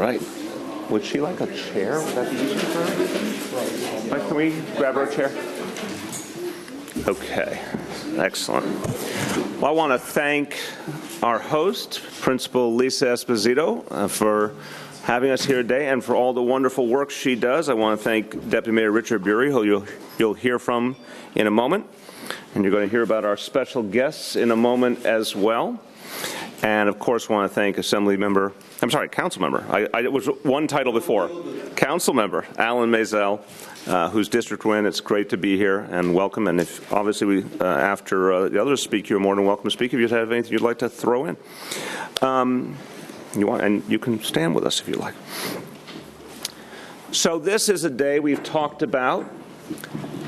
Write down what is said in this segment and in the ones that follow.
right. Would she like a chair? Would that be easier for her? Right, can we grab her a chair? Okay, excellent. Well, I want to thank our host, Principal Lisa Esposito, for having us here today and for all the wonderful work she does. I want to thank Deputy Mayor Richard Bury, who you'll hear from in a moment. And you're going to hear about our special guests in a moment as well. And, of course, want to thank Council Member. I was one title before. Council Member Alan Maisel, whose district we're in. It's great to be here and welcome. And if obviously after the others speak, you're more than welcome to speak if you have anything you'd like to throw in. You can stand with us if you like. So this is a day we've talked about.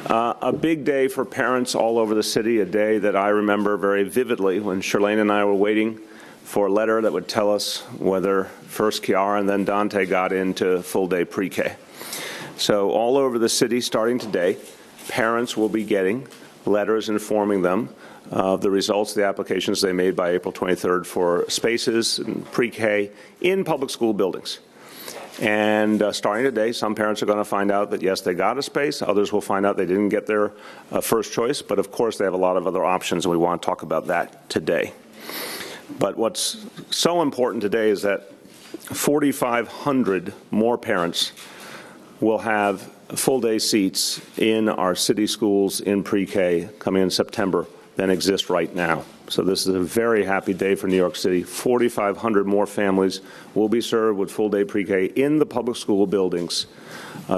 A big day for parents all over the city, a day that I remember very vividly when Charlene and I were waiting for a letter that would tell us whether first Kiara and then Dante got into full-day pre-K. So all over the city, starting today, parents will be getting letters informing them of the results of the applications they made by April 23rd for spaces in pre-K in public school buildings. And starting today, some parents are going to find out that, yes, they got a space. Others will find out they didn't get their first choice. But, of course, they have a lot of other options, and we want to talk about that today. But what's so important today is that 4,500 more parents will have full-day seats in our city schools in pre-K coming in September than exist right now. So this is a very happy day for New York City. 4,500 more families will be served with full-day pre-K in the public school buildings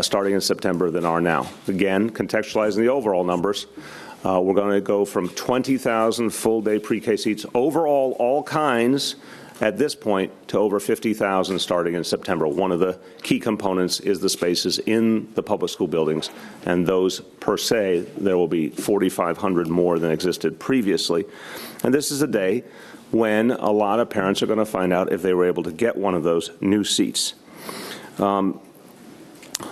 starting in September than are now. Again, contextualizing the overall numbers, we're going to go from 20,000 full-day pre-K seats overall, all kinds, at this point, to over 50,000 starting in September. One of the key components is the spaces in the public school buildings, and those per se, there will be 4,500 more than existed previously. And this is a day when a lot of parents are going to find out if they were able to get one of those new seats.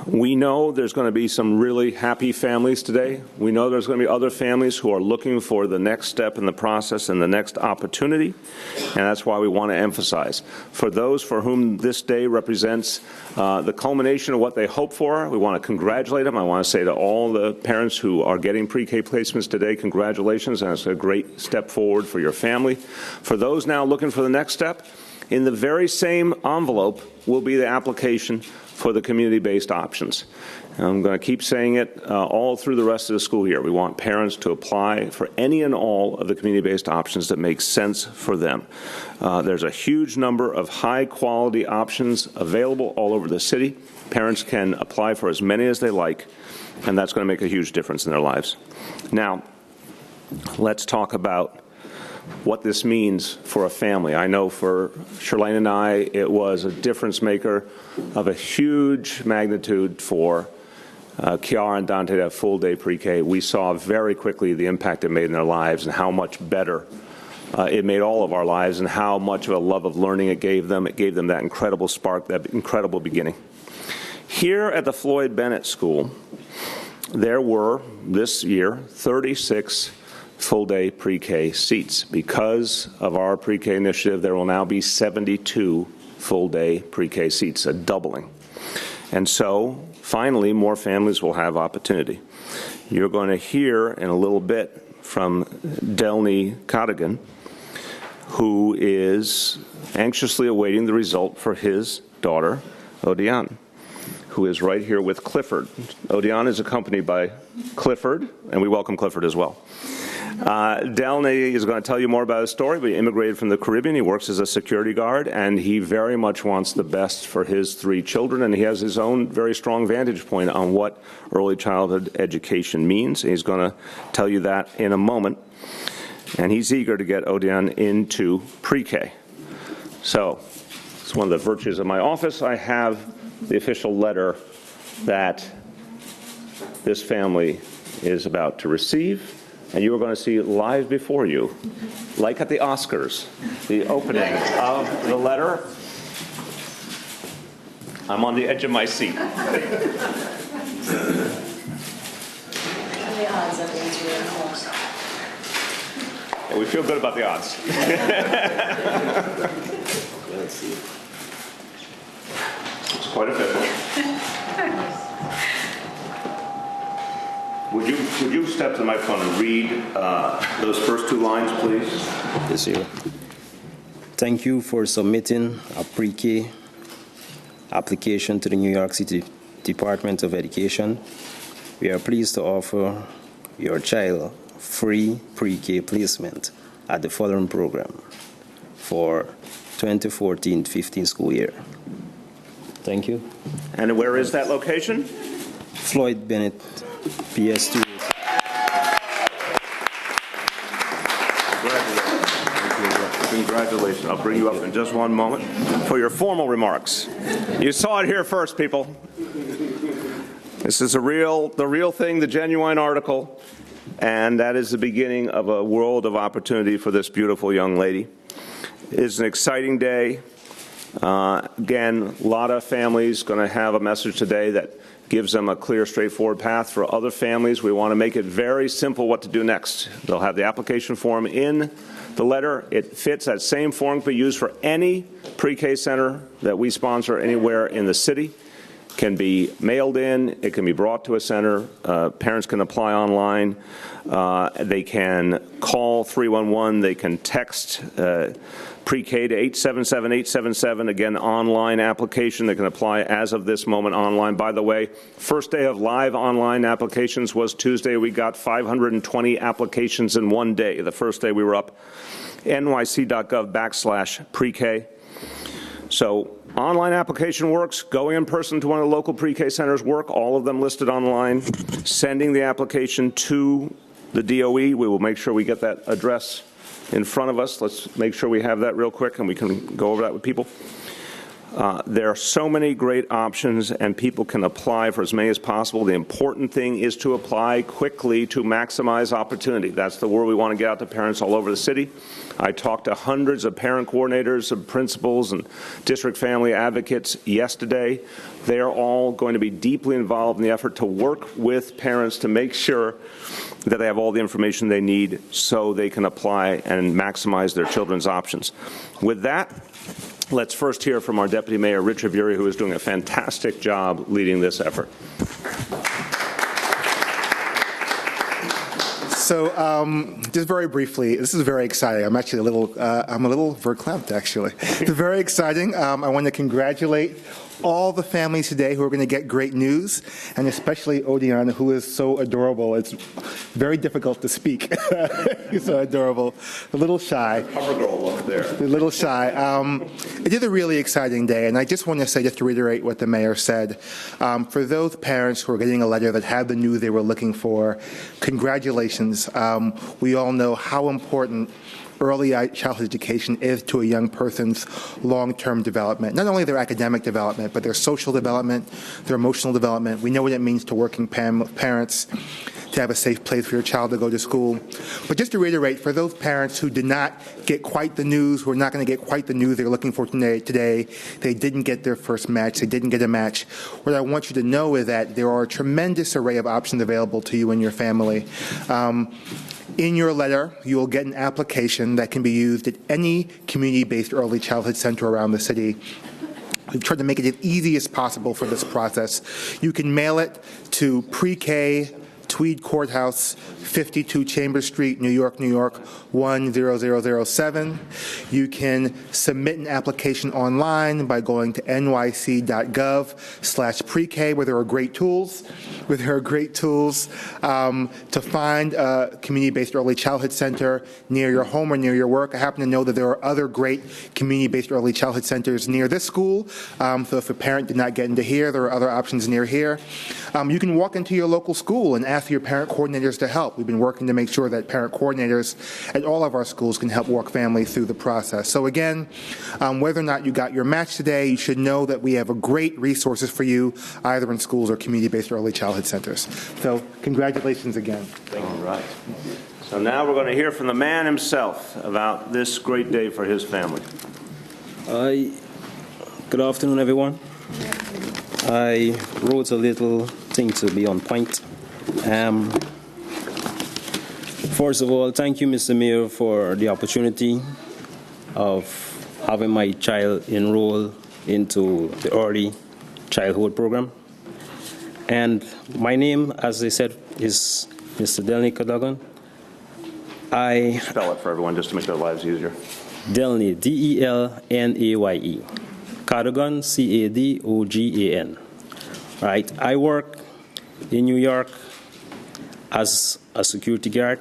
We know there's going to be some really happy families today. We know there's going to be other families who are looking for the next step in the process and the next opportunity, and that's why we want to emphasize. For those for whom this day represents the culmination of what they hope for, we want to congratulate them. I want to say to all the parents who are getting pre-K placements today, congratulations, and it's a great step forward for your family. For those now looking for the next step, in the very same envelope will be the application for the community-based options. And I'm going to keep saying it all through the rest of the school year. We want parents to apply for any and all of the community-based options that make sense for them. There's a huge number of high-quality options available all over the city. Parents can apply for as many as they like, and that's going to make a huge difference in their lives. Now, let's talk about what this means for a family. I know for Charlene and I, it was a difference maker of a huge magnitude for Kiara and Dante to have full-day pre-K. We saw very quickly the impact it made in their lives and how much better it made all of our lives and how much of a love of learning it gave them. It gave them that incredible spark, that incredible beginning. Here at the Floyd Bennett School, there were, this year, 36 full-day pre-K seats. Because of our pre-K initiative, there will now be 72 full-day pre-K seats, a doubling. And so, finally, more families will have opportunity. You're going to hear in a little bit from Delny Cadigan, who is anxiously awaiting the result for his daughter, Odion, who is right here with Clifford. Odion is accompanied by Clifford, and we welcome Clifford as well. Delny is going to tell you more about his story, but he immigrated from the Caribbean. He works as a security guard, and he very much wants the best for his 3 children, and he has his own very strong vantage point on what early childhood education means. He's going to tell you that in a moment, and he's eager to get Odion into pre-K. So it's one of the virtues of my office. I have the official letter that this family is about to receive. And you are going to see live before you, like at the Oscars, the opening of the letter. I'm on the edge of my seat. The odds of it's really close. And we feel good about the odds. Let's see. quite official. Would you step to the microphone and read those first two lines, please? Yes, sir. Thank you for submitting a pre-K application to the New York City Department of Education. We are pleased to offer your child free pre-K placement at the following program for 2014-15 school year. Thank you. And where is that location? Floyd Bennett, PS2. Congratulations. I'll bring you up in just one moment for your formal remarks. You saw it here first, people. This is the real thing, the genuine article, and that is the beginning of a world of opportunity for this beautiful young lady. It's an exciting day. Again, a lot of families going to have a message today that gives them a clear, straightforward path. For other families, we want to make it very simple what to do next. They'll have the application form in the letter. It fits. That same form can be used for any pre-K center that we sponsor anywhere in the city. It can be mailed in. It can be brought to a center. Parents can apply online. They can call 311. They can text pre-K to 877-877. Again, online application. They can apply as of this moment online. By the way, first day of live online applications was Tuesday. We got 520 applications in one day. The first day we were up, nyc.gov/pre-K. So online application works. Going in person to one of the local pre-K centers work. All of them listed online. Sending the application to the DOE. We will make sure we get that address in front of us. Let's make sure we have that real quick and we can go over that with people. There are so many great options and people can apply for as many as possible. The important thing is to apply quickly to maximize opportunity. That's the word we want to get out to parents all over the city. I talked to hundreds of parent coordinators, of principals, and district family advocates yesterday. They are all going to be deeply involved in the effort to work with parents to make sure that they have all the information they need so they can apply and maximize their children's options. With that, let's first hear from our Deputy Mayor, Rich Averi, who is doing a fantastic job leading this effort. So, just very briefly, this is very exciting. I'm actually a little verklempt, actually. It's very exciting. I want to congratulate all the families today who are going to get great news, and especially Odiana, who is so adorable. It's very difficult to speak. He's so adorable. A little shy. Cover girl look there. A little shy. It is a really exciting day, and I just want to say, just to reiterate what the mayor said, for those parents who are getting a letter that had the news they were looking for, congratulations. We all know how important early childhood education is to a young person's long-term development. Not only their academic development, but their social development, their emotional development. We know what it means to working parents to have a safe place for your child to go to school. But just to reiterate, for those parents who did not get quite the news, who are not going to get quite the news they're looking for today, they didn't get their first match, they didn't get a match. What I want you to know is that there are a tremendous array of options available to you and your family. In your letter, you will get an application that can be used at any community-based early childhood center around the city. We've tried to make it as easy as possible for this process. You can mail it to pre-K, Tweed Courthouse, 52 Chambers Street, New York, 10007. You can submit an application online by going to nyc.gov/pre-K, where there are great tools. To find a community-based early childhood center near your home or near your work. I happen to know that there are other great community-based early childhood centers near this school. So if a parent did not get into here, there are other options near here. You can walk into your local school and ask your parent coordinators to help. We've been working to make sure that parent coordinators at all of our schools can help walk families through the process. So again, whether or not you got your match today, you should know that we have a great resources for you, either in schools or community-based early childhood centers. So congratulations again. All right. So now we're going to hear from the man himself about this great day for his family. Good afternoon, everyone. I wrote a little thing to be on point. First of all, thank you, Mr. Mayor, for the opportunity of having my child enroll into the early childhood program. And my name, as I said, is Mr. Delney Cadogan. Spell it for everyone just to make their lives easier. Delney, D-E-L-N-A-Y-E. Cadogan, C-A-D-O-G-A-N. Right. I work in New York as a security guard.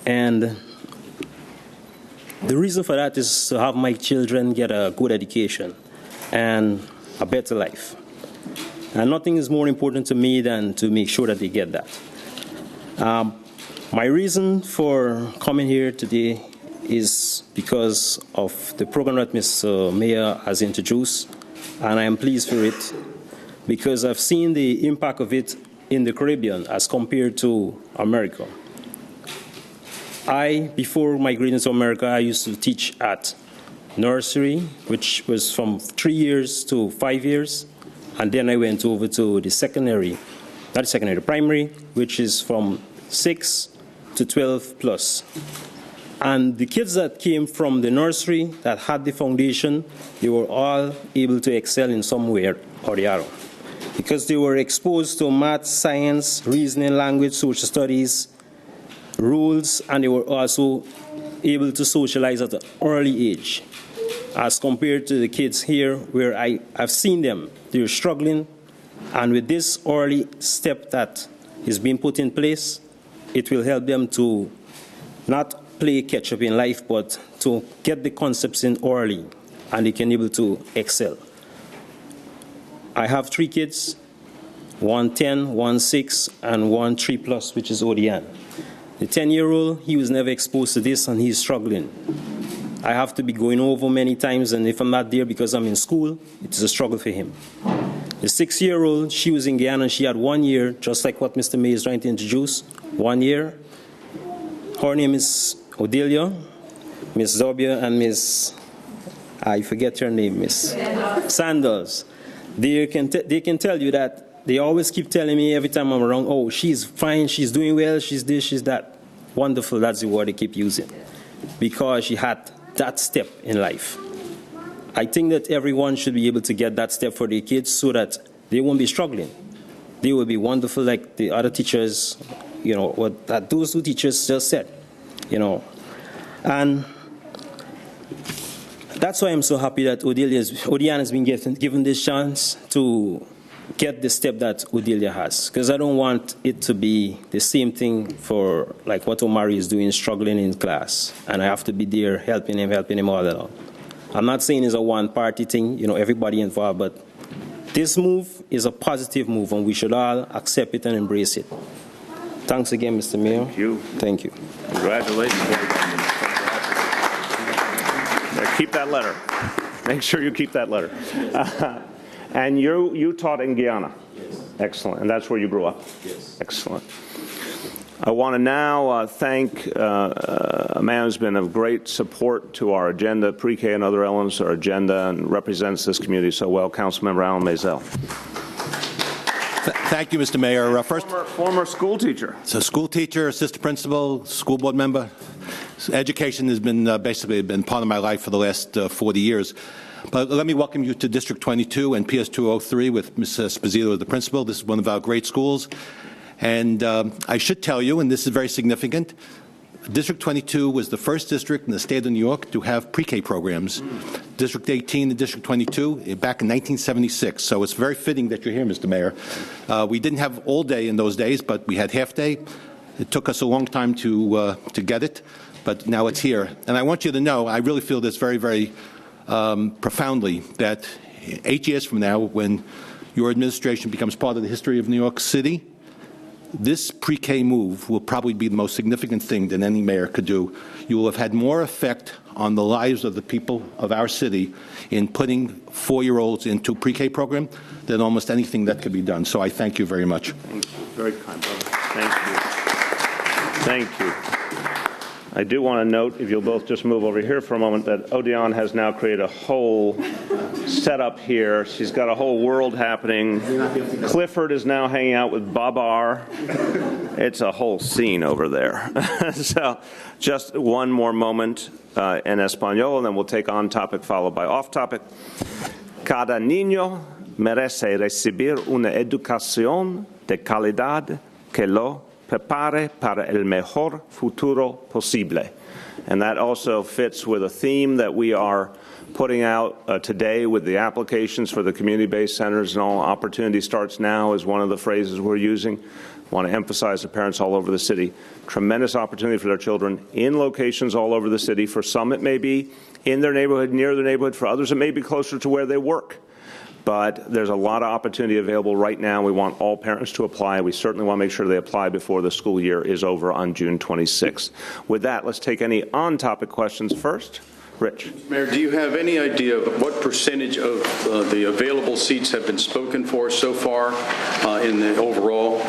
And the reason for that is to have my children get a good education and a better life. And nothing is more important to me than to make sure that they get that. My reason for coming here today is because of the program that Mr. Mayor has introduced, and I am pleased for it because I've seen the impact of it in the Caribbean as compared to America. Before migrating to America, I used to teach at nursery, which was from 3 years to 5 years, and then I went over to the primary, which is from 6 to 12 plus. And the kids that came from the nursery that had the foundation, they were all able to excel in some way or the other, because they were exposed to math, science, reasoning, language, social studies, rules, and they were also able to socialize at an early age, as compared to the kids here where I've seen them. They're struggling, and with this early step that is being put in place, it will help them to not play catch-up in life, but to get the concepts in early, and they can be able to excel. I have 3 kids, 1 10, 1 6, and 1 3 plus, which is Odian. The 10-year-old, he was never exposed to this, and he's struggling. I have to be going over many times, and if I'm not there because I'm in school, it is a struggle for him. The 6-year-old, she was in Guyana, and she had 1 year, just like what Mr. May is trying to introduce, 1 year. Her name is Odelia, Miss Zobia, and Miss, I forget her name, Miss Sandals. They can tell you that. They always keep telling me every time I'm around, oh, she's fine, she's doing well, she's this, she's that. Wonderful, that's the word they keep using. Because she had that step in life. I think that everyone should be able to get that step for their kids so that they won't be struggling. They will be wonderful like the other teachers, what that those 2 teachers just said, And that's why I'm so happy that Odian has been given this chance to get the step that Odelia has, because I don't want it to be the same thing for like what Omari is doing, struggling in class, and I have to be there helping him all along. I'm not saying it's a one-party thing, everybody involved, but this move is a positive move, and we should all accept it and embrace it. Thanks again, Mr. Mayor. Thank you. Thank you. Congratulations. Keep that letter. Make sure you keep that letter. And you taught in Guyana? Yes. Excellent. And that's where you grew up? Yes. Excellent. I want to now thank a man who's been of great support to our agenda, pre-K and other elements of our agenda, and represents this community so well, Councilmember Alan Maisel. Thank you, Mr. Mayor. Former school teacher. So school teacher, assistant principal, school board member. Education has been basically been part of my life for the last 40 years. But let me welcome you to District 22 and PS 203 with Ms. Esposito as the principal. This is one of our great schools. And I should tell you, and this is very significant, District 22 was the first district in the state of New York to have pre-K programs. District 18 and District 22 back in 1976. So it's very fitting that you're here, Mr. Mayor. We didn't have all day in those days, but we had half day. It took us a long time to get it, but now it's here. And I want you to know, I really feel this very, very profoundly, that 8 years from now, when your administration becomes part of the history of New York City, this pre-K move will probably be the most significant thing that any mayor could do. You will have had more effect on the lives of the people of our city in putting 4-year-olds into pre-K program than almost anything that could be done. So I thank you very much. Thank you. Very kind, brother. Thank you. Thank you. I do want to note, if you'll both just move over here for a moment, that Odeon has now created a whole setup here. She's got a whole world happening. Clifford is now hanging out with Babar. It's a whole scene over there. So just one more moment in Espanol, and then we'll take on topic followed by off topic. Cada niño merece recibir una educación de calidad que lo prepare para el mejor futuro posible. And that also fits with a theme that we are putting out today with the applications for the community-based centers, and all opportunity starts now is one of the phrases we're using. I want to emphasize to parents all over the city. Tremendous opportunity for their children in locations all over the city. For some, it may be in their neighborhood, near their neighborhood. For others, it may be closer to where they work. But there's a lot of opportunity available right now. We want all parents to apply. We certainly want to make sure they apply before the school year is over on June 26th. With that, let's take any on-topic questions first. Rich. Mayor, do you have any idea of what percentage of the available seats have been spoken for so far in the overall?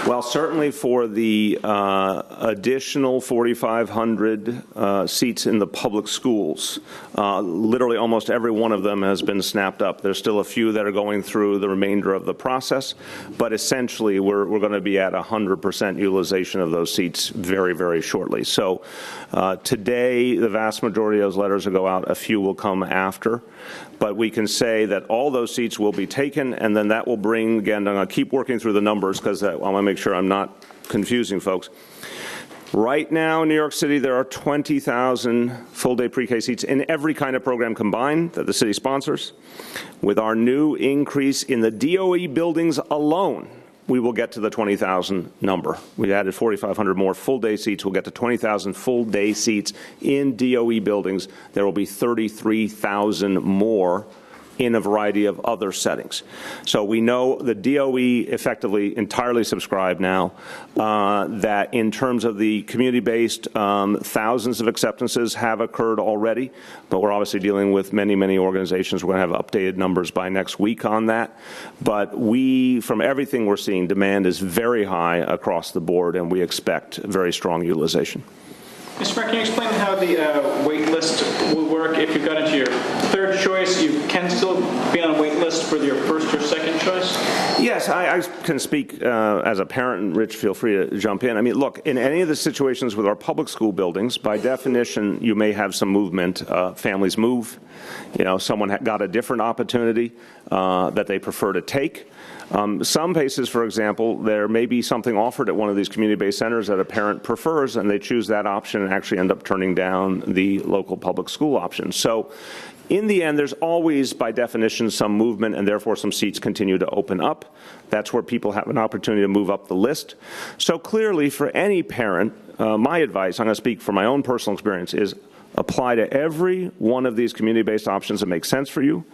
Well, certainly for the additional 4,500 seats in the public schools, literally almost every one of them has been snapped up. There's still a few that are going through the remainder of the process, but essentially we're going to be at 100% utilization of those seats very, very shortly. So today, the vast majority of those letters will go out. A few will come after. But we can say that all those seats will be taken, and then that will bring, again, I'm going to keep working through the numbers because I want to make sure I'm not confusing folks. Right now in New York City, there are 20,000 full-day pre-K seats in every kind of program combined that the city sponsors. With our new increase in the DOE buildings alone, we will get to the 20,000 number. We added 4,500 more full-day seats. We'll get to 20,000 full-day seats in DOE buildings. There will be 33,000 more in a variety of other settings. So we know the DOE effectively entirely subscribed now, that in terms of the community-based, thousands of acceptances have occurred already, but we're obviously dealing with many, many organizations. We're going to have updated numbers by next week on that. But we, from everything we're seeing, demand is very high across the board, and we expect very strong utilization. Mr. Mayor, can you explain how the wait list will work? If you got into your third choice, you can still be on a wait list for your first or second choice? Yes, I can speak as a parent, and Rich, feel free to jump in. I mean, look, in any of the situations with our public school buildings, by definition, you may have some movement. Families move. You know, someone got a different opportunity that they prefer to take. Some places, for example, there may be something offered at one of these community-based centers that a parent prefers, and they choose that option and actually end up turning down the local public school option. So in the end, there's always, by definition, some movement, and therefore some seats continue to open up. That's where people have an opportunity to move up the list. So clearly, for any parent, my advice, I'm going to speak from my own personal experience, is apply to every one of these community-based options that make sense for you,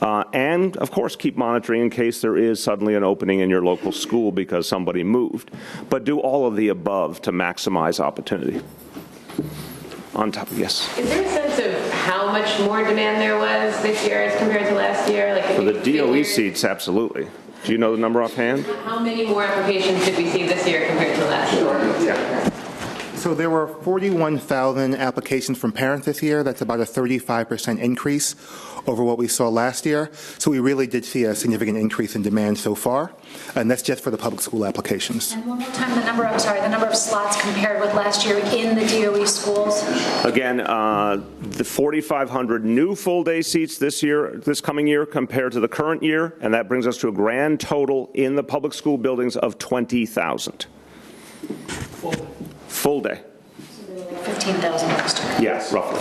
and, of course, keep monitoring in case there is suddenly an opening in your local school because somebody moved. But do all of the above to maximize opportunity. On top, yes? Is there a sense of how much more demand there was this year as compared to last year? Like For the DOE seats, absolutely. Do you know the number offhand? How many more applications did we see this year compared to last year? Yeah. So there were 41,000 applications from parents this year. That's about a 35% increase over what we saw last year. So we really did see a significant increase in demand so far, and that's just for the public school applications. And one more time, the number of slots compared with last year in the DOE schools? Again, the 4,500 new full-day seats this coming year compared to the current year, and that brings us to a grand total in the public school buildings of 20,000. Full day. 15,000 next year. Yes, roughly.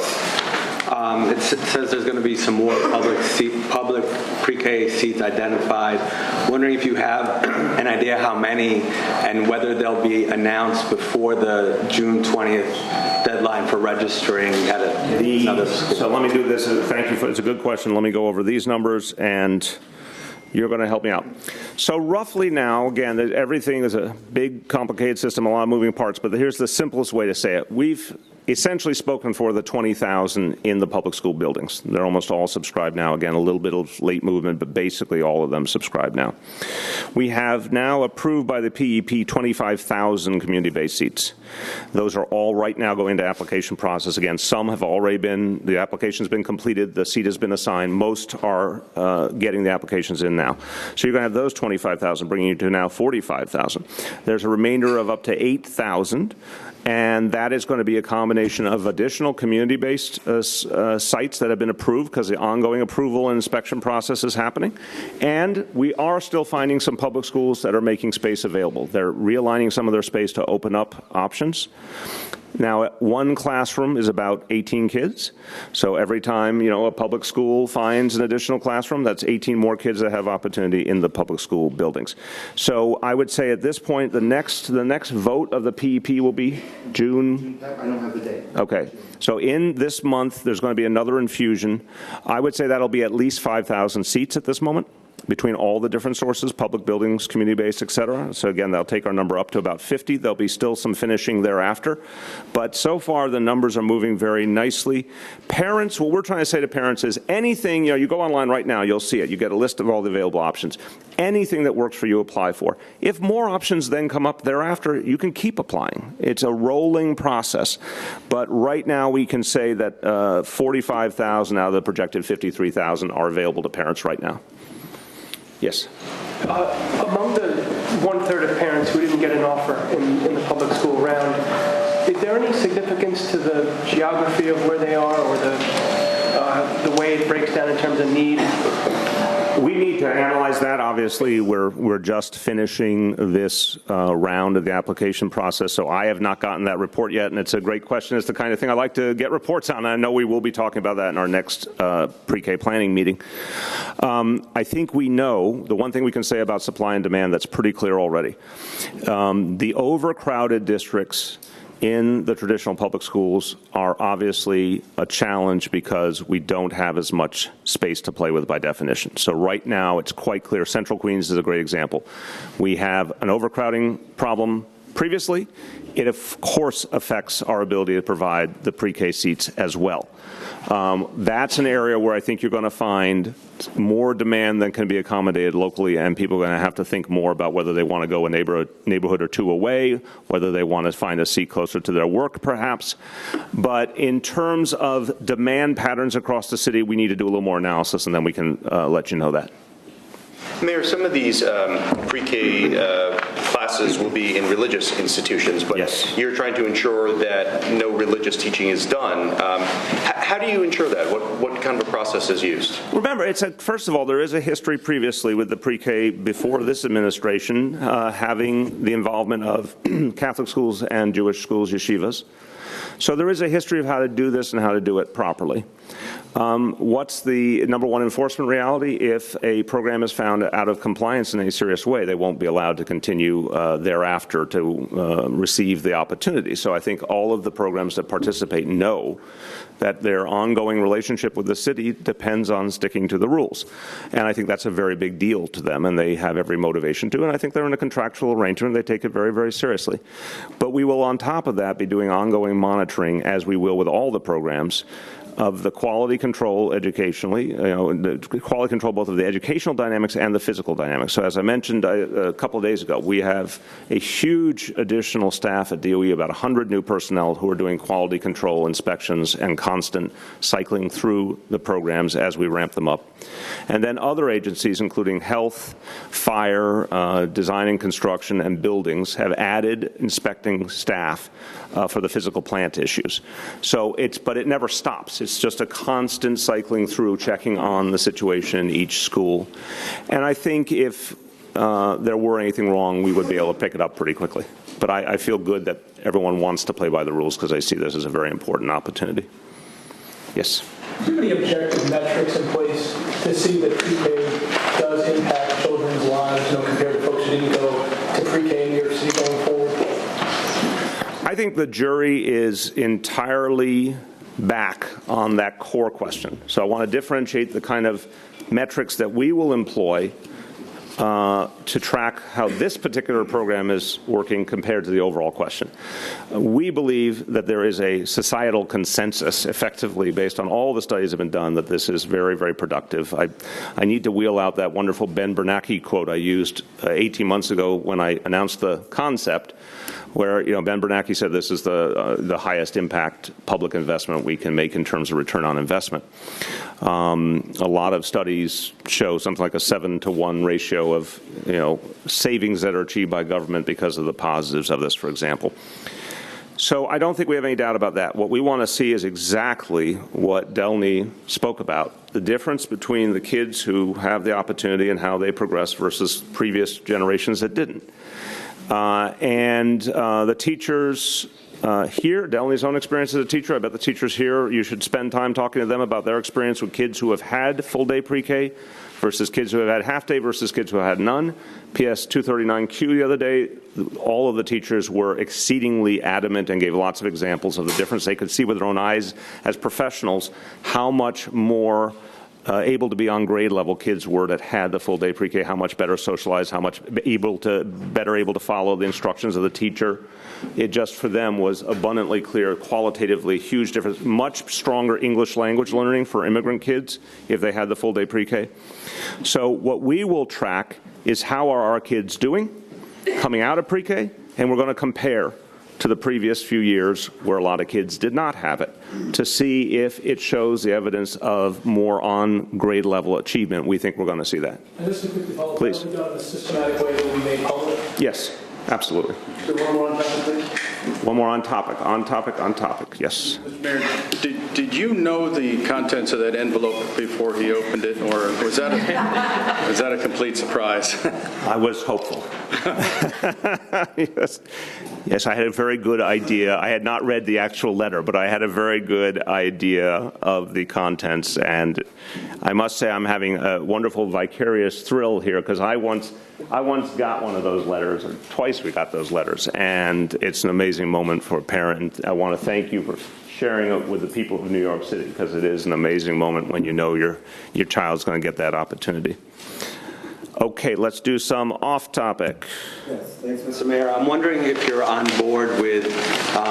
It says there's going to be some more public pre-K seats identified. Wondering if you have an idea how many and whether they'll be announced before the June 20th deadline for registering at another school. So let me do this. Thank you. It's a good question. Let me go over these numbers, and you're going to help me out. So roughly now, again, everything is a big, complicated system, a lot of moving parts, but here's the simplest way to say it. We've essentially spoken for the 20,000 in the public school buildings. They're almost all subscribed now. Again, a little bit of late movement, but basically all of them subscribed now. We have now approved by the PEP 25,000 community-based seats. Those are all right now going into application process. Again, some have already been, the application's been completed, the seat has been assigned. Most are getting the applications in now. So you're going to have those 25,000, bringing you to now 45,000. There's a remainder of up to 8,000. And that is going to be a combination of additional community-based sites that have been approved because the ongoing approval and inspection process is happening. And we are still finding some public schools that are making space available. They're realigning some of their space to open up options. Now, one classroom is about 18 kids. So every time, a public school finds an additional classroom, that's 18 more kids that have opportunity in the public school buildings. So I would say at this point, the next vote of the PEP will be June. I don't have the date. Okay. So in this month, there's going to be another infusion. I would say that'll be at least 5,000 seats at this moment, between all the different sources, public buildings, community-based, et cetera. So again, that'll take our number up to about 50. There'll be still some finishing thereafter. But so far, the numbers are moving very nicely. Parents, what we're trying to say to parents is anything, you go online right now, you'll see it. You get a list of all the available options. Anything that works for you, apply for. If more options then come up thereafter, you can keep applying. It's a rolling process. But right now, we can say that 45,000 out of the projected 53,000 are available to parents right now. Yes. Among the one-third of parents who didn't get an offer in the public school round, is there any significance to the geography of where they are or the way it breaks down in terms of need? We need to analyze that. Obviously, we're just finishing this round of the application process, so I have not gotten that report yet, and it's a great question. It's the kind of thing I like to get reports on, and I know we will be talking about that in our next pre-K planning meeting. I think we know, the one thing we can say about supply and demand that's pretty clear already, the overcrowded districts in the traditional public schools are obviously a challenge because we don't have as much space to play with by definition. So right now, it's quite clear. Central Queens is a great example. We have an overcrowding problem previously. It, of course, affects our ability to provide the pre-K seats as well. That's an area where I think you're going to find more demand than can be accommodated locally, and people are going to have to think more about whether they want to go a neighborhood or two away, whether they want to find a seat closer to their work, perhaps. But in terms of demand patterns across the city, we need to do a little more analysis, and then we can let you know that. Mayor, some of these pre-K classes will be in religious institutions, but yes, you're trying to ensure that no religious teaching is done. How do you ensure that? What kind of a process is used? Remember, first of all, there is a history previously with the pre-K before this administration having the involvement of Catholic schools and Jewish schools, yeshivas. So there is a history of how to do this and how to do it properly. What's the number one enforcement reality? If a program is found out of compliance in any serious way, they won't be allowed to continue thereafter to receive the opportunity. So I think all of the programs that participate know that their ongoing relationship with the city depends on sticking to the rules. And I think that's a very big deal to them, and they have every motivation to. And I think they're in a contractual arrangement. They take it very, very seriously. But we will, on top of that, be doing ongoing monitoring, as we will with all the programs, of the quality control educationally, the quality control both of the educational dynamics and the physical dynamics. So as I mentioned a couple of days ago, we have a huge additional staff at DOE, about 100 new personnel who are doing quality control inspections and constant cycling through the programs as we ramp them up. And then other agencies, including health, fire, design and construction, and buildings, have added inspecting staff for the physical plant issues. So but it never stops. It's just a constant cycling through, checking on the situation in each school. And I think if there were anything wrong, we would be able to pick it up pretty quickly. But I feel good that everyone wants to play by the rules because I see this as a very important opportunity. Yes? Do you have any objective metrics in place to see that pre-K does impact children's lives, compared to folks who didn't go to pre-K in New York City going forward? I think the jury is entirely back on that core question. So I want to differentiate the kind of metrics that we will employ to track how this particular program is working compared to the overall question. We believe that there is a societal consensus, effectively, based on all the studies that have been done, that this is very, very productive. I need to wheel out that wonderful Ben Bernanke quote I used 18 months ago when I announced the concept, where Ben Bernanke said this is the highest impact public investment we can make in terms of return on investment. A lot of studies show something like a 7-to-1 ratio of savings that are achieved by government because of the positives of this, for example. So I don't think we have any doubt about that. What we want to see is exactly what Delney spoke about, the difference between the kids who have the opportunity and how they progress versus previous generations that didn't. The teachers here, Delney's own experience as a teacher, I bet the teachers here, you should spend time talking to them about their experience with kids who have had full-day pre-K versus kids who have had half-day versus kids who have had none. PS 239Q the other day, all of the teachers were exceedingly adamant and gave lots of examples of the difference. They could see with their own eyes as professionals how much more able to be on grade level kids were that had the full day pre-K, how much better socialized, how much better able to follow the instructions of the teacher. It just for them was abundantly clear, qualitatively huge difference, much stronger English language learning for immigrant kids if they had the full day pre-K. So what we will track is how are our kids doing coming out of pre-K, and we're going to compare to the previous few years where a lot of kids did not have it to see if it shows the evidence of more on grade level achievement. We think we're going to see that. And just a quick follow-up. Please. Have we done in a systematic way that we made public? Yes, absolutely. So one more on topic, please. One more on topic, on topic, on topic. Yes. Mr. Mayor, did you know the contents of that envelope before he opened it, or was that a complete surprise? I was hopeful. Yes, I had a very good idea. I had not read the actual letter, but I had a very good idea of the contents. And I must say I'm having a wonderful vicarious thrill here because I once got one of those letters, or twice we got those letters, and it's an amazing moment for a parent. I want to thank you for sharing it with the people of New York City because it is an amazing moment when you know your child's going to get that opportunity. Okay, let's do some off-topic. Yes, thanks, Mr. Mayor. I'm wondering if you're on board with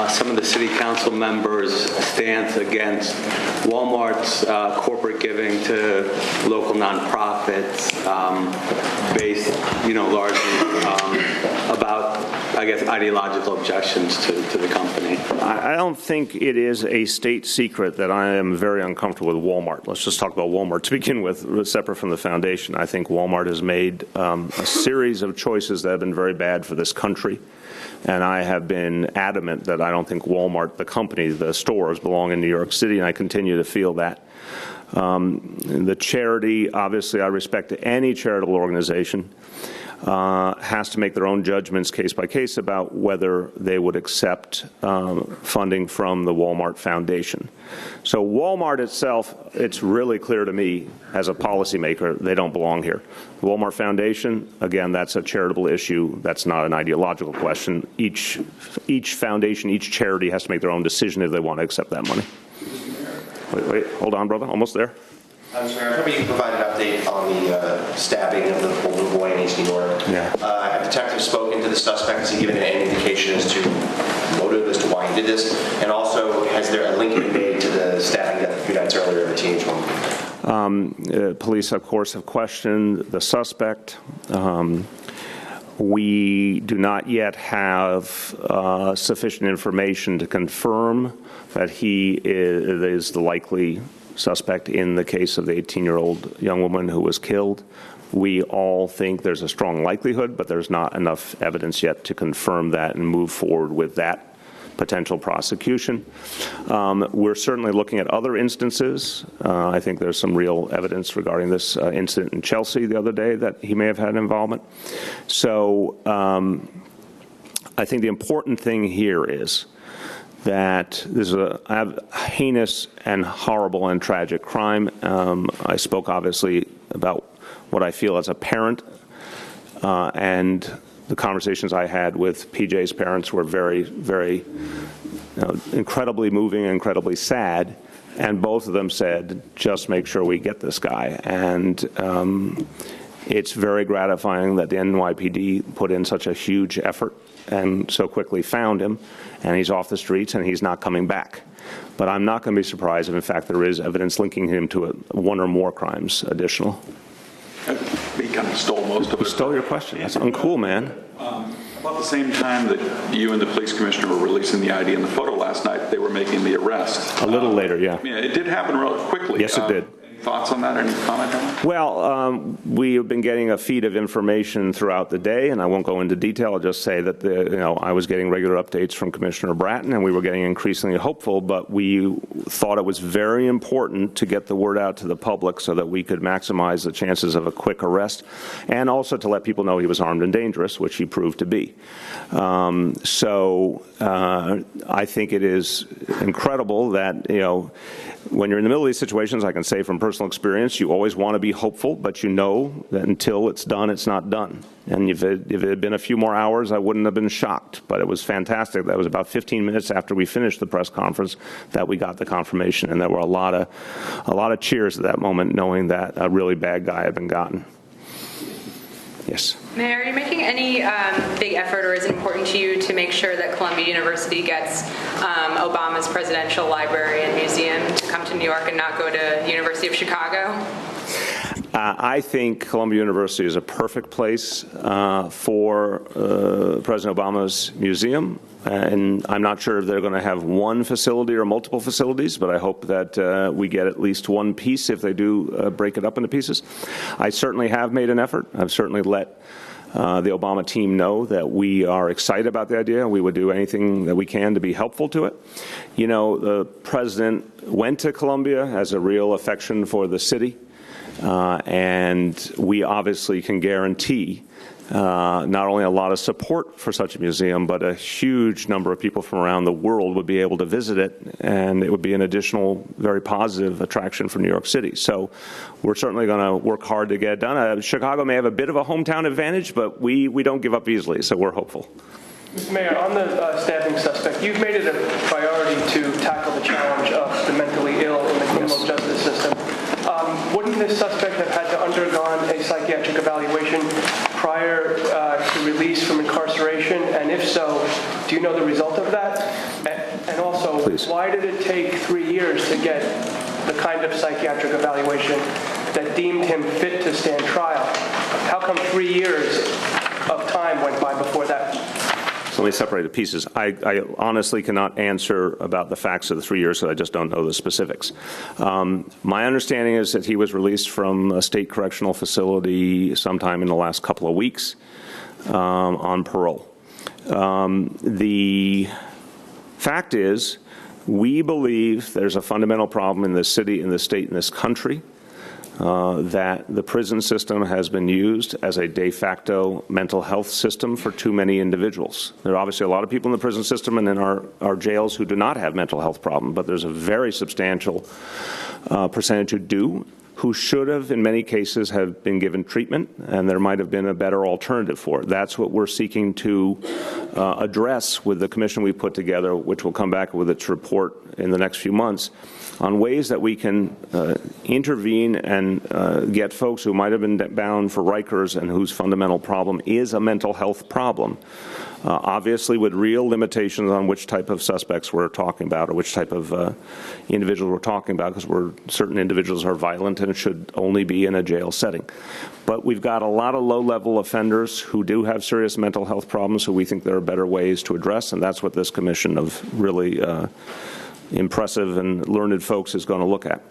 some of the city council members' stance against Walmart's corporate giving to local nonprofits, based, largely about, I guess, ideological objections to the company. I don't think it is a state secret that I am very uncomfortable with Walmart. Let's just talk about Walmart to begin with, separate from the foundation. I think Walmart has made a series of choices that have been very bad for this country. And I have been adamant that I don't think Walmart, the company, the stores, belong in New York City, and I continue to feel that. The charity, obviously, I respect any charitable organization, has to make their own judgments case by case about whether they would accept funding from the Walmart Foundation. So Walmart itself, it's really clear to me as a policymaker, they don't belong here. The Walmart Foundation, again, that's a charitable issue. That's not an ideological question. Each foundation, each charity has to make their own decision if they want to accept that money. Wait, hold on, brother, almost there. Mr. Mayor, I was hoping you could provide an update on the stabbing of the little boy in East New York. Yeah. Have detectives spoken to the suspect? Has he given any indication as to motive as to why he did this? And also, has there a link been made to the stabbing death a few nights earlier of a teenage woman? Police, of course, have questioned the suspect. We do not yet have sufficient information to confirm that he is the likely suspect in the case of the 18-year-old young woman who was killed. We all think there's a strong likelihood, but there's not enough evidence yet to confirm that and move forward with that potential prosecution. We're certainly looking at other instances. I think there's some real evidence regarding this incident in Chelsea the other day that he may have had involvement. So I think the important thing here is that this is a heinous and horrible and tragic crime. I spoke obviously about what I feel as a parent, and the conversations I had with PJ's parents were very, very incredibly moving, incredibly sad, and both of them said, just make sure we get this guy. And it's very gratifying that the NYPD put in such a huge effort and so quickly found him, and he's off the streets and he's not coming back. But I'm not going to be surprised if, in fact, there is evidence linking him to one or more crimes additional. He kind of stole most of it. He stole your question. That's uncool, man. About the same time that you and the police commissioner were releasing the ID and the photo last night, they were making the arrest. A little later, yeah. Yeah, it did happen real quickly. Yes, it did. thoughts on that? Any comment on that? Well, we have been getting a feed of information throughout the day, and I won't go into detail. I'll just say that I was getting regular updates from Commissioner Bratton, and we were getting increasingly hopeful, but we thought it was very important to get the word out to the public so that we could maximize the chances of a quick arrest, and also to let people know he was armed and dangerous, which he proved to be. I think it is incredible that, when you're in the middle of these situations, I can say from personal experience, you always want to be hopeful, but you know that until it's done, it's not done. And if it had been a few more hours, I wouldn't have been shocked. But it was fantastic. That was about 15 minutes after we finished the press conference that we got the confirmation, and there were a lot of cheers at that moment, knowing that a really bad guy had been gotten. Yes. Mayor, are you making any big effort, or is it important to you to make sure that Columbia University gets Obama's presidential library and museum to come to New York and not go to University of Chicago? I think Columbia University is a perfect place for President Obama's museum. And I'm not sure if they're going to have one facility or multiple facilities, but I hope that we get at least one piece if they do break it up into pieces. I certainly have made an effort. I've certainly let the Obama team know that we are excited about the idea. We would do anything that we can to be helpful to it. The president went to Columbia, has a real affection for the city, and we obviously can guarantee not only a lot of support for such a museum, but a huge number of people from around the world would be able to visit it, and it would be an additional, very positive attraction for New York City. So we're certainly going to work hard to get it done. Chicago may have a bit of a hometown advantage, but we don't give up easily, so we're hopeful. Mr. Mayor, on the stabbing suspect, you've made it a priority to tackle the challenge of the mentally ill in the criminal justice system. Wouldn't this suspect have had to undergone a psychiatric evaluation prior to release from incarceration? And if so, do you know the result of that? And also, Please. Why did it take 3 years to get the kind of psychiatric evaluation that deemed him fit to stand trial? How come 3 years of time went by before that? So let me separate the pieces. I honestly cannot answer about the facts of the 3 years, because I just don't know the specifics. My understanding is that he was released from a state correctional facility sometime in the last couple of weeks on parole. The fact is, we believe there's a fundamental problem in this city, in this state, in this country, that the prison system has been used as a de facto mental health system for too many individuals. There are obviously a lot of people in the prison system and in our jails who do not have mental health problems, but there's a very substantial percentage who do, who should have, in many cases, have been given treatment, and there might have been a better alternative for it. That's what we're seeking to address with the commission we put together, which will come back with its report in the next few months, on ways that we can intervene and get folks who might have been bound for Rikers and whose fundamental problem is a mental health problem, obviously with real limitations on which type of suspects we're talking about or which type of individuals we're talking about, because certain individuals are violent and should only be in a jail setting. But we've got a lot of low-level offenders who do have serious mental health problems who we think there are better ways to address, and that's what this commission of really impressive and learned folks is going to look at.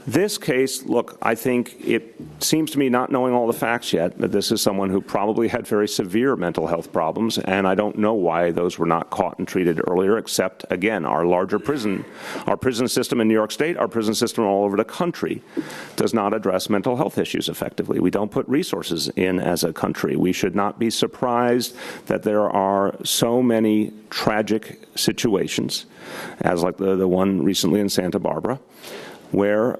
This case, look, I think it seems to me, not knowing all the facts yet, that this is someone who probably had very severe mental health problems, and I don't know why those were not caught and treated earlier, except, again, our prison system in New York State, our prison system all over the country does not address mental health issues effectively. We don't put resources in as a country. We should not be surprised that there are so many tragic situations, as like the one recently in Santa Barbara, where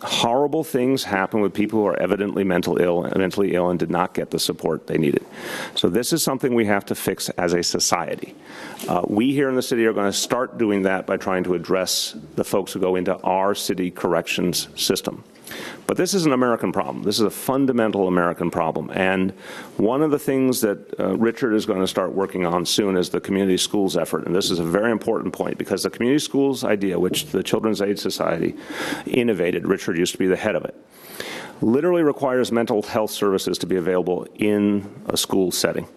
horrible things happen with people who are evidently mentally ill and did not get the support they needed. So this is something we have to fix as a society. We here in the city are going to start doing that by trying to address the folks who go into our city corrections system. But this is an American problem. This is a fundamental American problem. And one of the things that Richard is going to start working on soon is the community schools effort. And this is a very important point, because the community schools idea, which the Children's Aid Society innovated, Richard used to be the head of it, literally requires mental health services to be available in a school setting.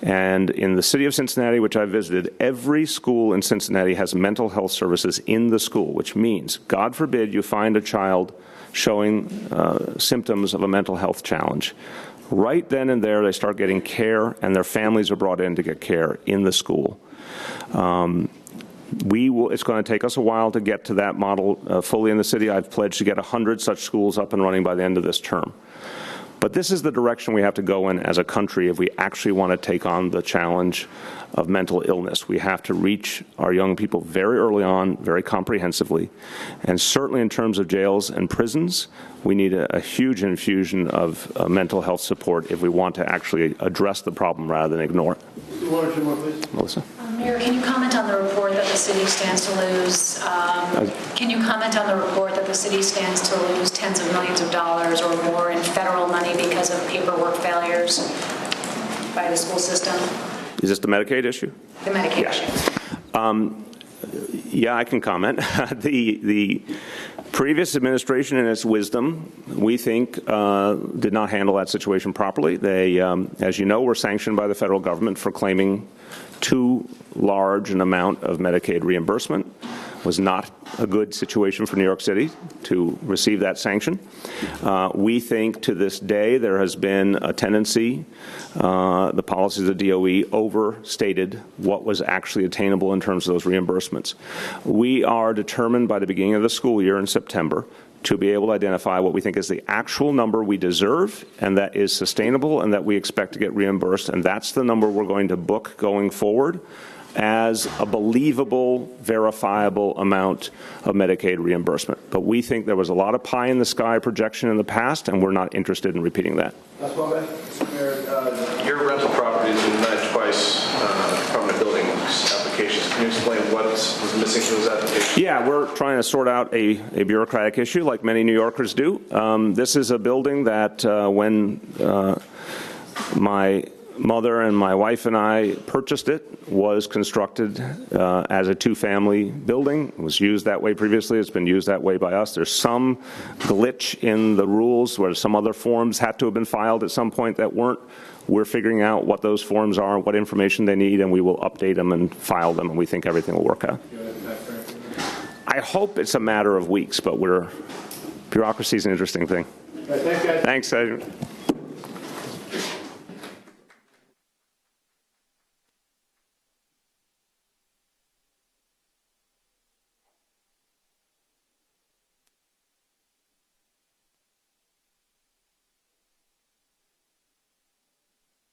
And in the city of Cincinnati, which I visited, every school in Cincinnati has mental health services in the school, which means, God forbid, you find a child showing symptoms of a mental health challenge. Right then and there, they start getting care, and their families are brought in to get care in the school. It's going to take us a while to get to that model fully in the city. I've pledged to get 100 such schools up and running by the end of this term. But this is the direction we have to go in as a country if we actually want to take on the challenge of mental illness. We have to reach our young people very early on, very comprehensively. And certainly in terms of jails and prisons, we need a huge infusion of mental health support if we want to actually address the problem rather than ignore it. One or two more, please. Melissa? Mayor, can you comment on the report that the city stands to lose? Can you comment on the report that the city stands to lose tens of millions of dollars or more in federal money because of paperwork failures by the school system? Is this the Medicaid issue? The Medicaid issue. Yeah, I can comment. The previous administration, in its wisdom, we think, did not handle that situation properly. They, as you know, were sanctioned by the federal government for claiming too large an amount of Medicaid reimbursement. Was not a good situation for New York City to receive that sanction. We think to this day there has been a tendency, the policies of DOE overstated what was actually attainable in terms of those reimbursements. We are determined by the beginning of the school year in September to be able to identify what we think is the actual number we deserve and that is sustainable and that we expect to get reimbursed, and that's the number we're going to book going forward as a believable, verifiable amount of Medicaid reimbursement. But we think there was a lot of pie-in-the-sky projection in the past, and we're not interested in repeating that. That's one way. Your rental property has been denied twice, Department of Buildings applications. Can you explain what was missing from those applications? Yeah, we're trying to sort out a bureaucratic issue like many New Yorkers do. This is a building that when my mother and my wife and I purchased it, was constructed as a two-family building. It was used that way previously. It's been used that way by us. There's some glitch in the rules where some other forms had to have been filed at some point that weren't. We're figuring out what those forms are, what information they need, and we will update them and file them, and we think everything will work out. I hope it's a matter of weeks, but bureaucracy is an interesting thing. Thanks, guys. Thanks, Adrian.